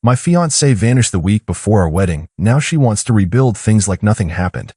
My fiancée vanished the week before our wedding. Now she wants to rebuild things like nothing happened.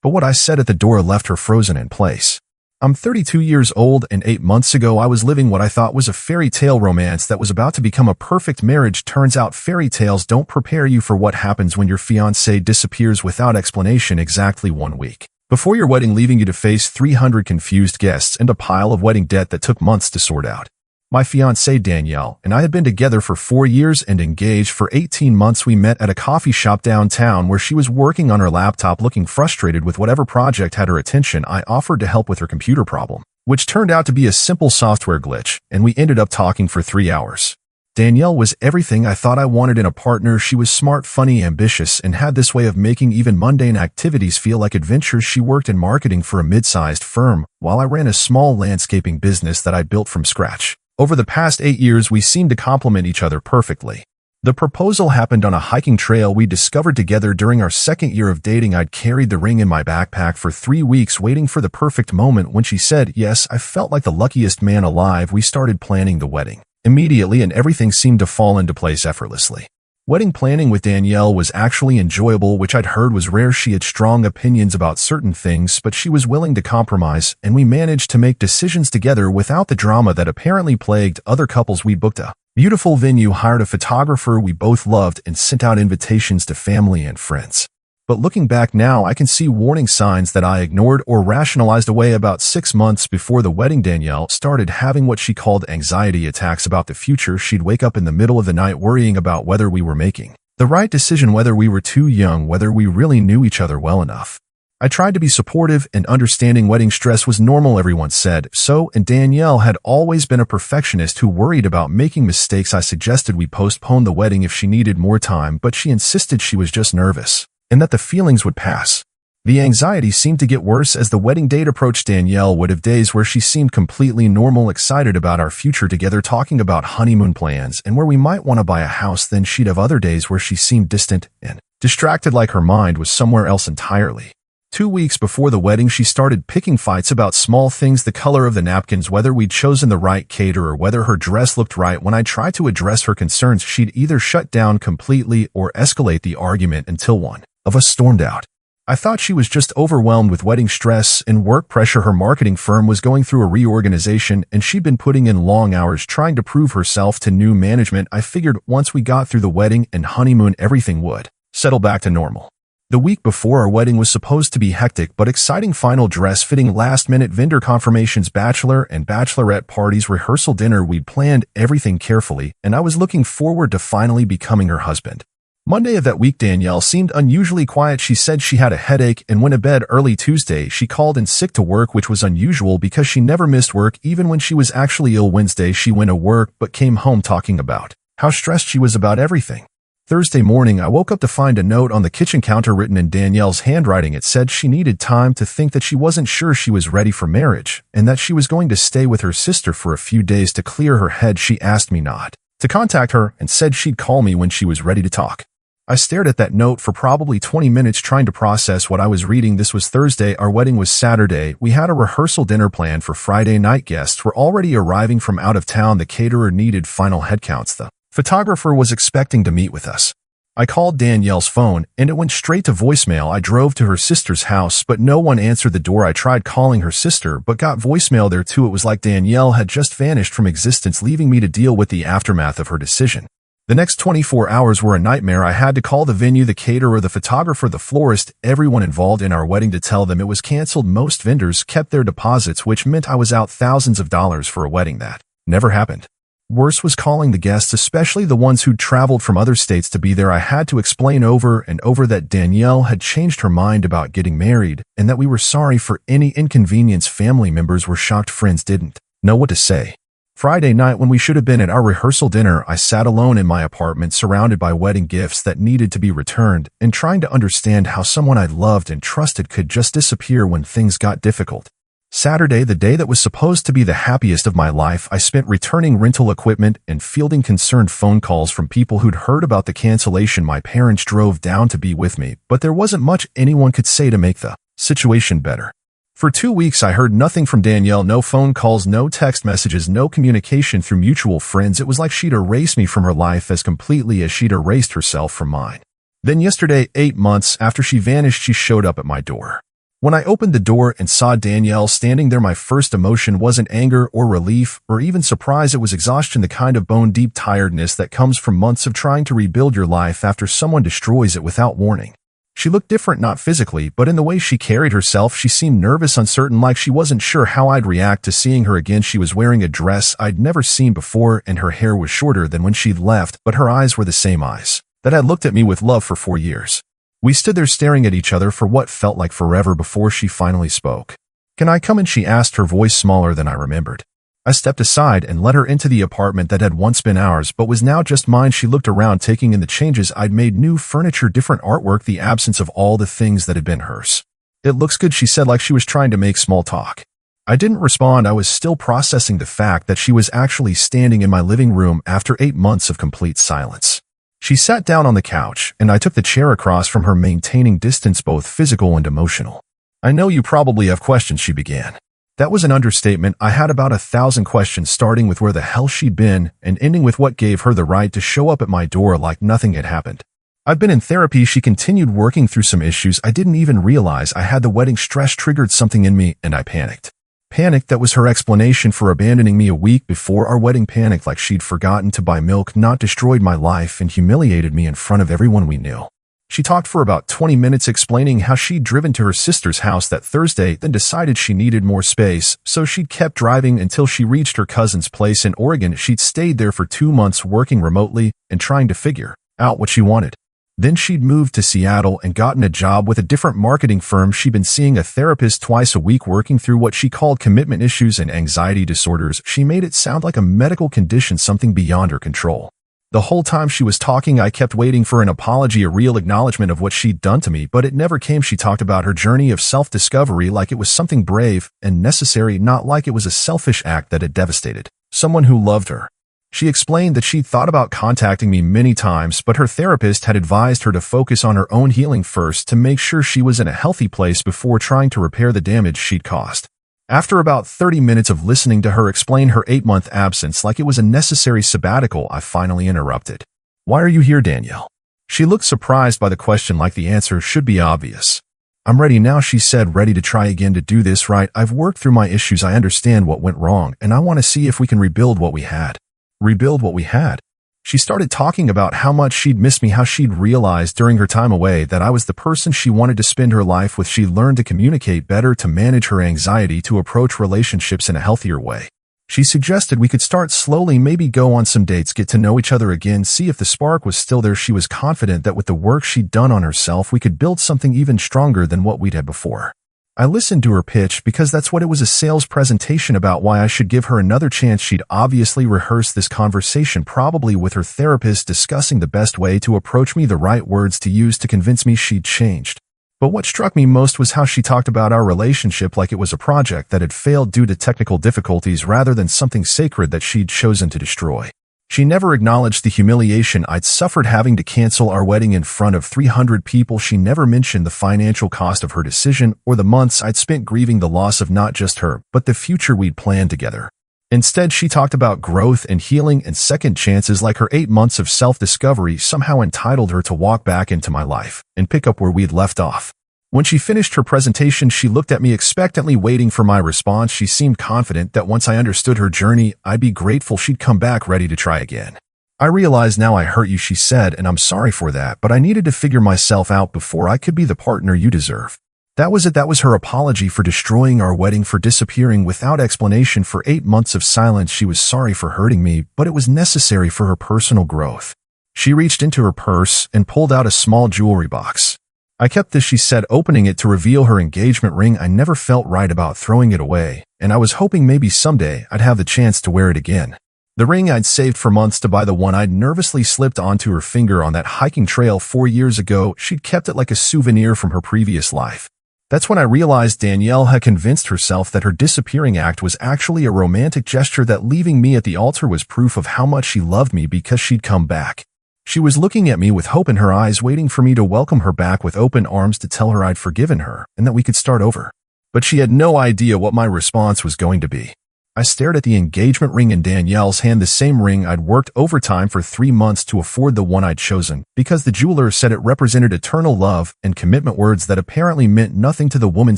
But what I said at the door left her frozen in place. I'm 32 years old, and 8 months ago I was living what I thought was a fairy tale romance that was about to become a perfect marriage. Turns out fairy tales don't prepare you for what happens when your fiancé disappears without explanation exactly 1 week before your wedding, leaving you to face 300 confused guests and a pile of wedding debt that took months to sort out. My fiancée Danielle and I had been together for 4 years and engaged for 18 months. We met at a coffee shop downtown where she was working on her laptop, looking frustrated with whatever project had her attention. I offered to help with her computer problem, which turned out to be a simple software glitch, and we ended up talking for 3 hours. Danielle was everything I thought I wanted in a partner. She was smart, funny, ambitious, and had this way of making even mundane activities feel like adventures. She worked in marketing for a mid-sized firm, while I ran a small landscaping business that I built from scratch. Over the past 8 years, we seemed to complement each other perfectly. The proposal happened on a hiking trail we discovered together during our 2nd year of dating. I'd carried the ring in my backpack for 3 weeks, waiting for the perfect moment. When she said yes, I felt like the luckiest man alive. We started planning the wedding immediately, and everything seemed to fall into place effortlessly. Wedding planning with Danielle was actually enjoyable, which I'd heard was rare. She had strong opinions about certain things, but she was willing to compromise, and we managed to make decisions together without the drama that apparently plagued other couples. We booked a beautiful venue, hired a photographer we both loved, and sent out invitations to family and friends. But looking back now, I can see warning signs that I ignored or rationalized away. About 6 months before the wedding, Danielle started having what she called anxiety attacks about the future. She'd wake up in the middle of the night worrying about whether we were making the right decision, whether we were too young, whether we really knew each other well enough. I tried to be supportive and understanding. Wedding stress was normal, everyone said so, and Danielle had always been a perfectionist who worried about making mistakes. I suggested we postpone the wedding if she needed more time, but she insisted she was just nervous and that the feelings would pass. The anxiety seemed to get worse as the wedding date approached. Danielle would have days where she seemed completely normal, excited about our future together, talking about honeymoon plans and where we might want to buy a house. Then she'd have other days where she seemed distant and distracted, like her mind was somewhere else entirely. 2 weeks before the wedding, she started picking fights about small things: the color of the napkins, whether we'd chosen the right caterer, whether her dress looked right. When I tried to address her concerns, she'd either shut down completely or escalate the argument until one of us stormed out. I thought she was just overwhelmed with wedding stress and work pressure. Her marketing firm was going through a reorganization, and she'd been putting in long hours trying to prove herself to new management. I figured once we got through the wedding and honeymoon, everything would settle back to normal. The week before our wedding was supposed to be hectic but exciting: final dress fitting, last-minute vendor confirmations, bachelor and bachelorette parties, rehearsal dinner. We'd planned everything carefully, and I was looking forward to finally becoming her husband. Monday of that week, Danielle seemed unusually quiet. She said she had a headache and went to bed early. Tuesday, she called in sick to work, which was unusual because she never missed work, even when she was actually ill. Wednesday, she went to work but came home talking about how stressed she was about everything. Thursday morning, I woke up to find a note on the kitchen counter written in Danielle's handwriting. It said she needed time to think, that she wasn't sure she was ready for marriage, and that she was going to stay with her sister for a few days to clear her head. She asked me not to contact her and said she'd call me when she was ready to talk. I stared at that note for probably 20 minutes trying to process what I was reading. This was Thursday. Our wedding was Saturday. We had a rehearsal dinner planned for Friday night. Guests were already arriving from out of town. The caterer needed final headcounts. The photographer was expecting to meet with us. I called Danielle's phone, and it went straight to voicemail. I drove to her sister's house, but no one answered the door. I tried calling her sister, but got voicemail there too. It was like Danielle had just vanished from existence, leaving me to deal with the aftermath of her decision. The next 24 hours were a nightmare. I had to call the venue, the caterer, the photographer, the florist, everyone involved in our wedding to tell them it was canceled. Most vendors kept their deposits, which meant I was out thousands of dollars for a wedding that never happened. Worse was calling the guests, especially the ones who'd traveled from other states to be there. I had to explain over and over that Danielle had changed her mind about getting married and that we were sorry for any inconvenience. Family members were shocked. Friends didn't know what to say. Friday night, when we should have been at our rehearsal dinner, I sat alone in my apartment, surrounded by wedding gifts that needed to be returned, and trying to understand how someone I loved and trusted could just disappear when things got difficult. Saturday, the day that was supposed to be the happiest of my life, I spent returning rental equipment and fielding concerned phone calls from people who'd heard about the cancellation. My parents drove down to be with me, but there wasn't much anyone could say to make the situation better. For 2 weeks, I heard nothing from Danielle, no phone calls, no text messages, no communication through mutual friends. It was like she'd erased me from her life as completely as she'd erased herself from mine. Then yesterday, 8 months after she vanished, she showed up at my door. When I opened the door and saw Danielle standing there, my first emotion wasn't anger or relief or even surprise. It was exhaustion, the kind of bone-deep tiredness that comes from months of trying to rebuild your life after someone destroys it without warning. She looked different, not physically, but in the way she carried herself. She seemed nervous, uncertain, like she wasn't sure how I'd react to seeing her again. She was wearing a dress I'd never seen before, and her hair was shorter than when she'd left, but her eyes were the same eyes that had looked at me with love for 4 years. We stood there staring at each other for what felt like forever before she finally spoke. "Can I come in?" she asked, her voice smaller than I remembered. I stepped aside and let her into the apartment that had once been ours but was now just mine. She looked around, taking in the changes I'd made: new furniture, different artwork, the absence of all the things that had been hers. "It looks good," she said, like she was trying to make small talk. I didn't respond. I was still processing the fact that she was actually standing in my living room after 8 months of complete silence. She sat down on the couch, and I took the chair across from her, maintaining distance, both physical and emotional. "I know you probably have questions," she began. That was an understatement. I had about 1,000 questions, starting with where the hell she'd been and ending with what gave her the right to show up at my door like nothing had happened. "I've been in therapy," she continued, "working through some issues I didn't even realize I had. The wedding stress triggered something in me, and I panicked." Panicked, that was her explanation for abandoning me a week before our wedding. Panicked like she'd forgotten to buy milk, not destroyed my life and humiliated me in front of everyone we knew. She talked for about 20 minutes, explaining how she'd driven to her sister's house that Thursday, then decided she needed more space, so she'd kept driving until she reached her cousin's place in Oregon. She'd stayed there for 2 months, working remotely and trying to figure out what she wanted. Then she'd moved to Seattle and gotten a job with a different marketing firm. She'd been seeing a therapist twice a week, working through what she called commitment issues and anxiety disorders. She made it sound like a medical condition, something beyond her control. The whole time she was talking, I kept waiting for an apology, a real acknowledgement of what she'd done to me, but it never came. She talked about her journey of self-discovery like it was something brave and necessary, not like it was a selfish act that had devastated someone who loved her. She explained that she'd thought about contacting me many times, but her therapist had advised her to focus on her own healing first, to make sure she was in a healthy place before trying to repair the damage she'd caused. After about 30 minutes of listening to her explain her 8-month absence like it was a necessary sabbatical, I finally interrupted. "Why are you here, Danielle?" She looked surprised by the question, like the answer should be obvious. "I'm ready now," she said, "ready to try again, to do this right. I've worked through my issues. I understand what went wrong, and I want to see if we can rebuild what we had." Rebuild what we had? She started talking about how much she'd missed me, how she'd realized during her time away that I was the person she wanted to spend her life with. She learned to communicate better, to manage her anxiety, to approach relationships in a healthier way. She suggested we could start slowly, maybe go on some dates, get to know each other again, see if the spark was still there. She was confident that with the work she'd done on herself, we could build something even stronger than what we'd had before. I listened to her pitch because that's what it was, a sales presentation about why I should give her another chance. She'd obviously rehearsed this conversation, probably with her therapist, discussing the best way to approach me, the right words to use to convince me she'd changed. But what struck me most was how she talked about our relationship like it was a project that had failed due to technical difficulties rather than something sacred that she'd chosen to destroy. She never acknowledged the humiliation I'd suffered having to cancel our wedding in front of 300 people. She never mentioned the financial cost of her decision or the months I'd spent grieving the loss of not just her, but the future we'd planned together. Instead, she talked about growth and healing and second chances, like her 8 months of self-discovery somehow entitled her to walk back into my life and pick up where we'd left off. When she finished her presentation, she looked at me expectantly, waiting for my response. She seemed confident that once I understood her journey, I'd be grateful. She'd come back ready to try again. "I realize now I hurt you," she said, "and I'm sorry for that, but I needed to figure myself out before I could be the partner you deserve." That was it. That was her apology for destroying our wedding, for disappearing without explanation for 8 months of silence. She was sorry for hurting me, but it was necessary for her personal growth. She reached into her purse and pulled out a small jewelry box. "I kept this," she said, opening it to reveal her engagement ring. I never felt right about throwing it away, and I was hoping maybe someday I'd have the chance to wear it again. The ring I'd saved for months to buy, the one I'd nervously slipped onto her finger on that hiking trail 4 years ago. She'd kept it like a souvenir from her previous life. That's when I realized Danielle had convinced herself that her disappearing act was actually a romantic gesture, that leaving me at the altar was proof of how much she loved me because she'd come back. She was looking at me with hope in her eyes, waiting for me to welcome her back with open arms, to tell her I'd forgiven her and that we could start over. But she had no idea what my response was going to be. I stared at the engagement ring in Danielle's hand, the same ring I'd worked overtime for 3 months to afford, the one I'd chosen, because the jeweler said it represented eternal love and commitment, words that apparently meant nothing to the woman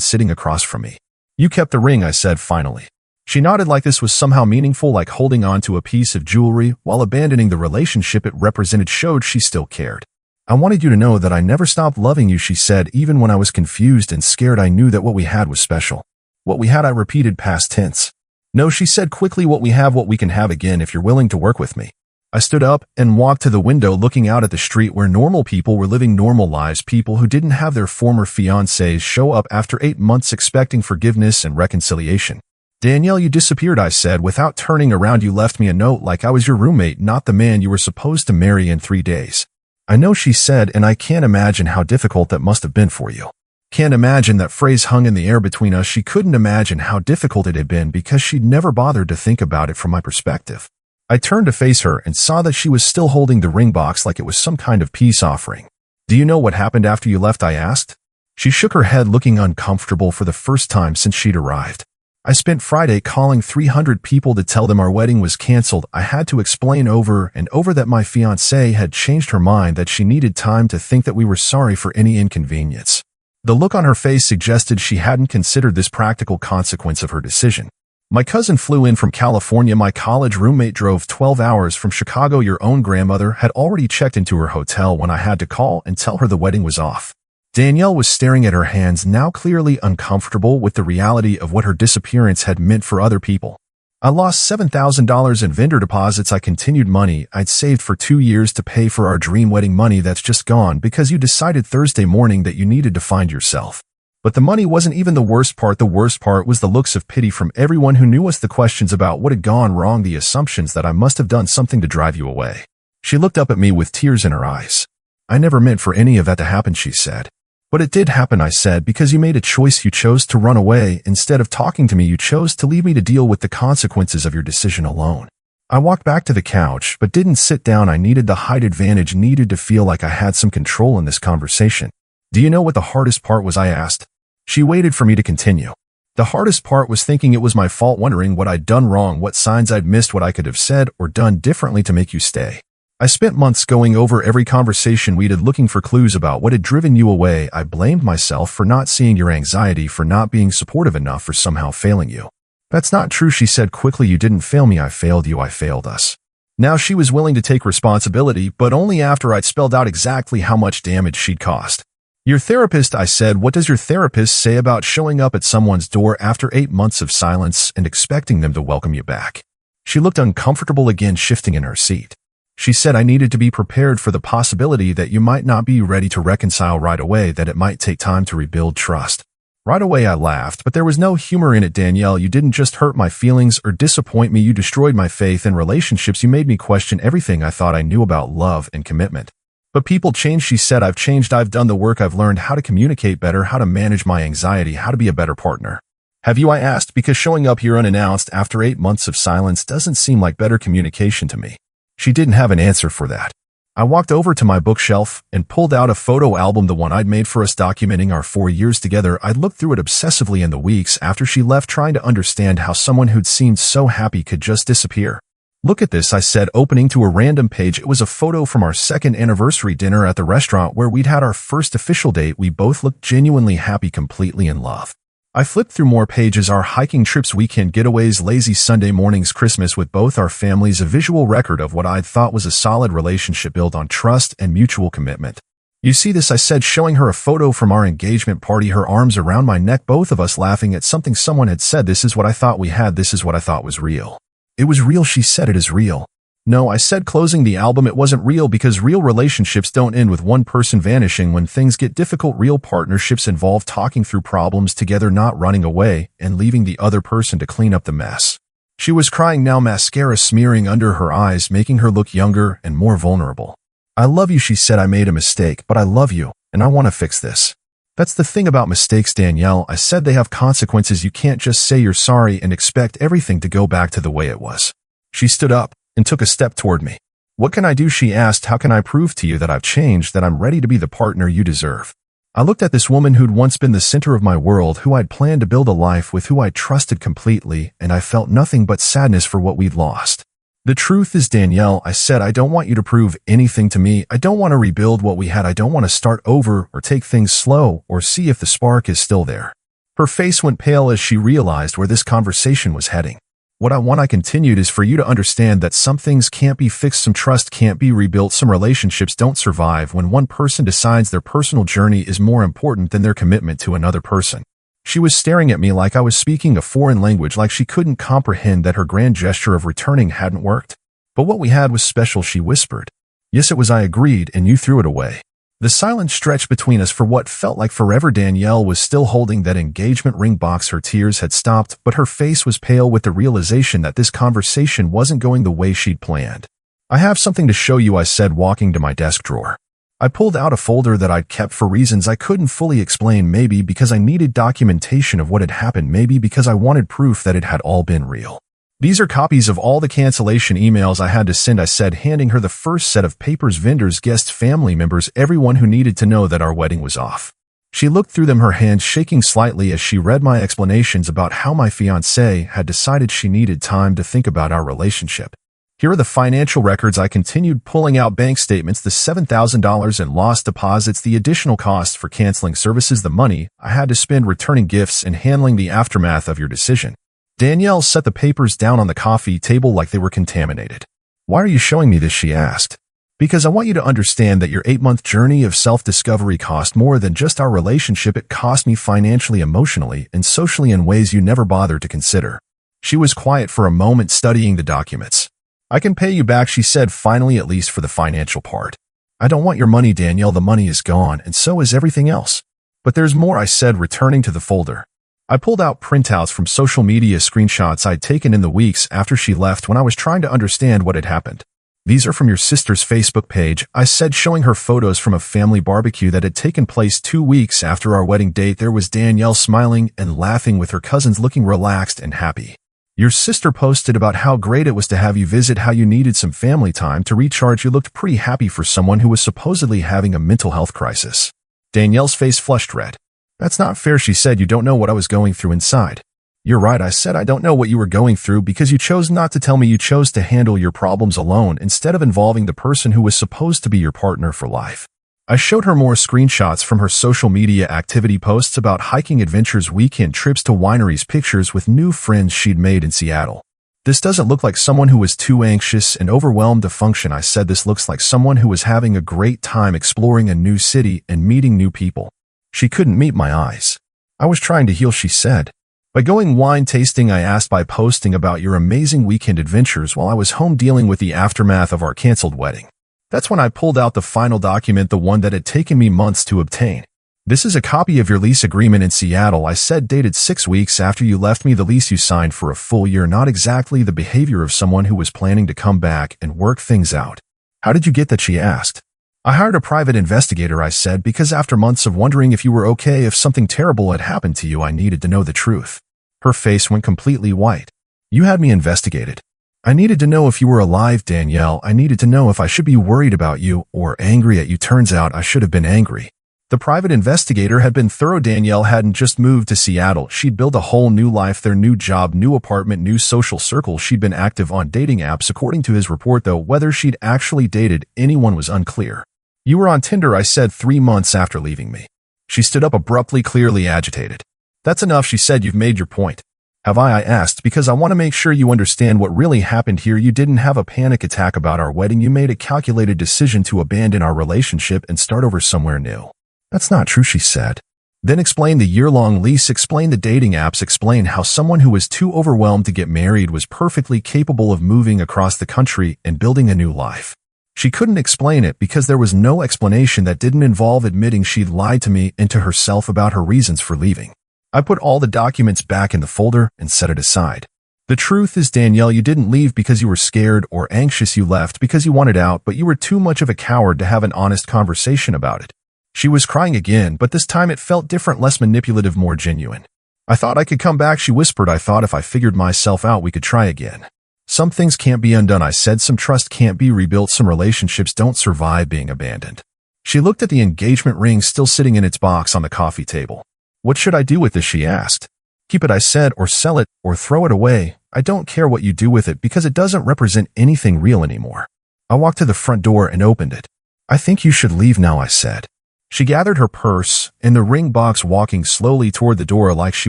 sitting across from me. "You kept the ring," I said finally. She nodded like this was somehow meaningful, like holding on to a piece of jewelry while abandoning the relationship it represented showed she still cared. "I wanted you to know that I never stopped loving you," she said. "Even when I was confused and scared, I knew that what we had was special." "What we had," I repeated, past tense. "No," she said quickly. "What we have, what we can have again if you're willing to work with me." I stood up and walked to the window, looking out at the street where normal people were living normal lives, people who didn't have their former fiancés show up after 8 months expecting forgiveness and reconciliation. "Danielle, you disappeared," I said without turning around. "You left me a note like I was your roommate, not the man you were supposed to marry in 3 days. "I know," she said, "and I can't imagine how difficult that must have been for you." Can't imagine, that phrase hung in the air between us. She couldn't imagine how difficult it had been because she'd never bothered to think about it from my perspective. I turned to face her and saw that she was still holding the ring box like it was some kind of peace offering. "Do you know what happened after you left?" I asked. She shook her head, looking uncomfortable for the first time since she'd arrived. "I spent Friday calling 300 people to tell them our wedding was canceled." I had to explain over and over that my fiancée had changed her mind, that she needed time to think, that we were sorry for any inconvenience. The look on her face suggested she hadn't considered this practical consequence of her decision. "My cousin flew in from California. My college roommate drove 12 hours from Chicago. Your own grandmother had already checked into her hotel when I had to call and tell her the wedding was off." Danielle was staring at her hands, now clearly uncomfortable with the reality of what her disappearance had meant for other people. "I lost $7,000 in vendor deposits," I continued. "Money I'd saved for 2 years to pay for our dream wedding. Money that's just gone because you decided Thursday morning that you needed to find yourself." But the money wasn't even the worst part. The worst part was the looks of pity from everyone who knew us, the questions about what had gone wrong, the assumptions that I must have done something to drive you away. She looked up at me with tears in her eyes. "I never meant for any of that to happen," she said. "But it did happen," I said, "because you made a choice. You chose to run away. Instead of talking to me, you chose to leave me to deal with the consequences of your decision alone." I walked back to the couch, but didn't sit down. I needed the height advantage, needed to feel like I had some control in this conversation. "Do you know what the hardest part was?" I asked. She waited for me to continue. "The hardest part was thinking it was my fault, wondering what I'd done wrong, what signs I'd missed, what I could have said or done differently to make you stay. I spent months going over every conversation we'd had, looking for clues about what had driven you away. I blamed myself for not seeing your anxiety, for not being supportive enough, for somehow failing you." "That's not true," she said quickly. "You didn't fail me. I failed you. I failed us." Now she was willing to take responsibility, but only after I'd spelled out exactly how much damage she'd caused. "Your therapist," I said. "What does your therapist say about showing up at someone's door after 8 months of silence and expecting them to welcome you back?" She looked uncomfortable again, shifting in her seat. She said, "I needed to be prepared for the possibility that you might not be ready to reconcile right away, that it might take time to rebuild trust." Right away I laughed, but there was no humor in it. "Danielle, you didn't just hurt my feelings or disappoint me. You destroyed my faith in relationships. You made me question everything I thought I knew about love and commitment." "But people change," she said. "I've changed. I've done the work. I've learned how to communicate better, how to manage my anxiety, how to be a better partner." "Have you?" I asked, because showing up here unannounced after 8 months of silence doesn't seem like better communication to me. She didn't have an answer for that. I walked over to my bookshelf and pulled out a photo album, the one I'd made for us, documenting our 4 years together. I'd looked through it obsessively in the weeks after she left, trying to understand how someone who'd seemed so happy could just disappear. "Look at this," I said, opening to a random page. It was a photo from our 2nd anniversary dinner at the restaurant where we'd had our first official date. We both looked genuinely happy, completely in love. I flipped through more pages. Our hiking trips, weekend getaways, lazy Sunday mornings, Christmas with both our families, a visual record of what I'd thought was a solid relationship built on trust and mutual commitment. "You see this?" I said, showing her a photo from our engagement party, her arms around my neck, both of us laughing at something someone had said. "This is what I thought we had. This is what I thought was real." "It was real," she said. "It is real." "No," I said, closing the album. "It wasn't real, because real relationships don't end with one person vanishing. When things get difficult, real partnerships involve talking through problems together, not running away and leaving the other person to clean up the mess." She was crying now, mascara smearing under her eyes, making her look younger and more vulnerable. "I love you," she said. "I made a mistake, but I love you, and I want to fix this." "That's the thing about mistakes, Danielle," I said. "They have consequences. You can't just say you're sorry and expect everything to go back to the way it was." She stood up and took a step toward me. "What can I do?" she asked. "How can I prove to you that I've changed, that I'm ready to be the partner you deserve?" I looked at this woman who'd once been the center of my world, who I'd planned to build a life with, who I trusted completely, and I felt nothing but sadness for what we'd lost. The truth is, Danielle, I said, I don't want you to prove anything to me. I don't want to rebuild what we had. I don't want to start over or take things slow or see if the spark is still there. Her face went pale as she realized where this conversation was heading. What I want, I continued, is for you to understand that some things can't be fixed, some trust can't be rebuilt, some relationships don't survive when one person decides their personal journey is more important than their commitment to another person. She was staring at me like I was speaking a foreign language, like she couldn't comprehend that her grand gesture of returning hadn't worked. But what we had was special, she whispered. Yes, it was, I agreed, and you threw it away. The silence stretched between us for what felt like forever. Danielle was still holding that engagement ring box. Her tears had stopped, but her face was pale with the realization that this conversation wasn't going the way she'd planned. I have something to show you, I said, walking to my desk drawer. I pulled out a folder that I'd kept for reasons I couldn't fully explain, maybe because I needed documentation of what had happened, maybe because I wanted proof that it had all been real. These are copies of all the cancellation emails I had to send, I said, handing her the first set of papers. Vendors, guests, family members, everyone who needed to know that our wedding was off. She looked through them, her hands shaking slightly as she read my explanations about how my fiancée had decided she needed time to think about our relationship. Here are the financial records, I continued, pulling out bank statements, the $7,000 in lost deposits, the additional costs for canceling services, the money I had to spend returning gifts and handling the aftermath of your decision. Danielle set the papers down on the coffee table like they were contaminated. Why are you showing me this, she asked. Because I want you to understand that your 8-month journey of self-discovery cost more than just our relationship. It cost me financially, emotionally, and socially in ways you never bothered to consider. She was quiet for a moment, studying the documents. I can pay you back, she said finally, at least for the financial part. I don't want your money, Danielle. The money is gone, and so is everything else. But there's more, I said, returning to the folder. I pulled out printouts from social media, screenshots I'd taken in the weeks after she left when I was trying to understand what had happened. These are from your sister's Facebook page, I said, showing her photos from a family barbecue that had taken place 2 weeks after our wedding date. There was Danielle smiling and laughing with her cousins, looking relaxed and happy. Your sister posted about how great it was to have you visit, how you needed some family time to recharge. You looked pretty happy for someone who was supposedly having a mental health crisis. Danielle's face flushed red. That's not fair, she said. You don't know what I was going through inside. You're right, I said. I don't know what you were going through because you chose not to tell me. You chose to handle your problems alone instead of involving the person who was supposed to be your partner for life. I showed her more screenshots from her social media activity, posts about hiking adventures, weekend trips to wineries, pictures with new friends she'd made in Seattle. This doesn't look like someone who was too anxious and overwhelmed to function, I said. This looks like someone who was having a great time exploring a new city and meeting new people. She couldn't meet my eyes. I was trying to heal, she said. By going wine tasting, I asked. By posting about your amazing weekend adventures while I was home dealing with the aftermath of our canceled wedding. That's when I pulled out the final document, the one that had taken me months to obtain. This is a copy of your lease agreement in Seattle, I said, dated 6 weeks after you left me. The lease you signed for a full year, not exactly the behavior of someone who was planning to come back and work things out. How did you get that, she asked. I hired a private investigator, I said, because after months of wondering if you were okay, if something terrible had happened to you, I needed to know the truth. Her face went completely white. You had me investigated. I needed to know if you were alive, Danielle. I needed to know if I should be worried about you or angry at you. Turns out I should have been angry. The private investigator had been thorough. Danielle hadn't just moved to Seattle. She'd built a whole new life there, new job, new apartment, new social circle. She'd been active on dating apps, according to his report, though whether she'd actually dated anyone was unclear. You were on Tinder, I said, 3 months after leaving me. She stood up abruptly, clearly agitated. That's enough, she said. You've made your point. Have I asked, because I want to make sure you understand what really happened here. You didn't have a panic attack about our wedding. You made a calculated decision to abandon our relationship and start over somewhere new. That's not true, she said. Then explain the year-long lease, explain the dating apps, explain how someone who was too overwhelmed to get married was perfectly capable of moving across the country and building a new life. She couldn't explain it because there was no explanation that didn't involve admitting she'd lied to me and to herself about her reasons for leaving. I put all the documents back in the folder and set it aside. The truth is, Danielle, you didn't leave because you were scared or anxious. You left because you wanted out, but you were too much of a coward to have an honest conversation about it. She was crying again, but this time it felt different, less manipulative, more genuine. I thought I could come back, she whispered. I thought if I figured myself out, we could try again. Some things can't be undone, I said. Some trust can't be rebuilt. Some relationships don't survive being abandoned. She looked at the engagement ring still sitting in its box on the coffee table. What should I do with this, she asked. Keep it, I said, or sell it, or throw it away. I don't care what you do with it because it doesn't represent anything real anymore. I walked to the front door and opened it. I think you should leave now, I said. She gathered her purse and the ring box, walking slowly toward the door like she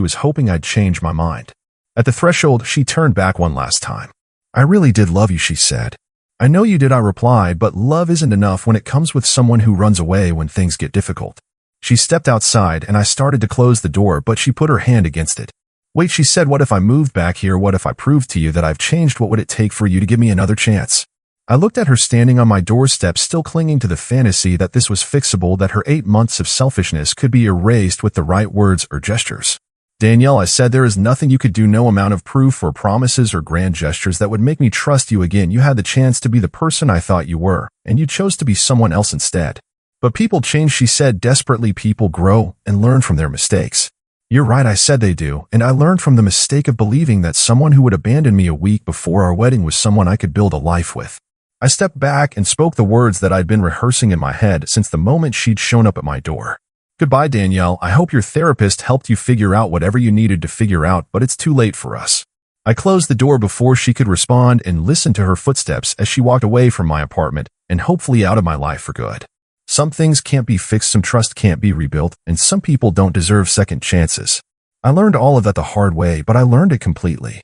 was hoping I'd change my mind. At the threshold, she turned back one last time. I really did love you, she said. I know you did, I replied, but love isn't enough when it comes with someone who runs away when things get difficult. She stepped outside and I started to close the door, but she put her hand against it. Wait, she said, what if I moved back here? What if I proved to you that I've changed? What would it take for you to give me another chance? I looked at her standing on my doorstep, still clinging to the fantasy that this was fixable, that her 8 months of selfishness could be erased with the right words or gestures. Danielle, I said, there is nothing you could do, no amount of proof or promises or grand gestures that would make me trust you again. You had the chance to be the person I thought you were, and you chose to be someone else instead. But people change, she said desperately. People grow and learn from their mistakes. You're right, I said, they do, and I learned from the mistake of believing that someone who would abandon me a week before our wedding was someone I could build a life with. I stepped back and spoke the words that I'd been rehearsing in my head since the moment she'd shown up at my door. Goodbye, Danielle. I hope your therapist helped you figure out whatever you needed to figure out, but it's too late for us. I closed the door before she could respond and listened to her footsteps as she walked away from my apartment and hopefully out of my life for good. Some things can't be fixed, some trust can't be rebuilt, and some people don't deserve second chances. I learned all of that the hard way, but I learned it completely.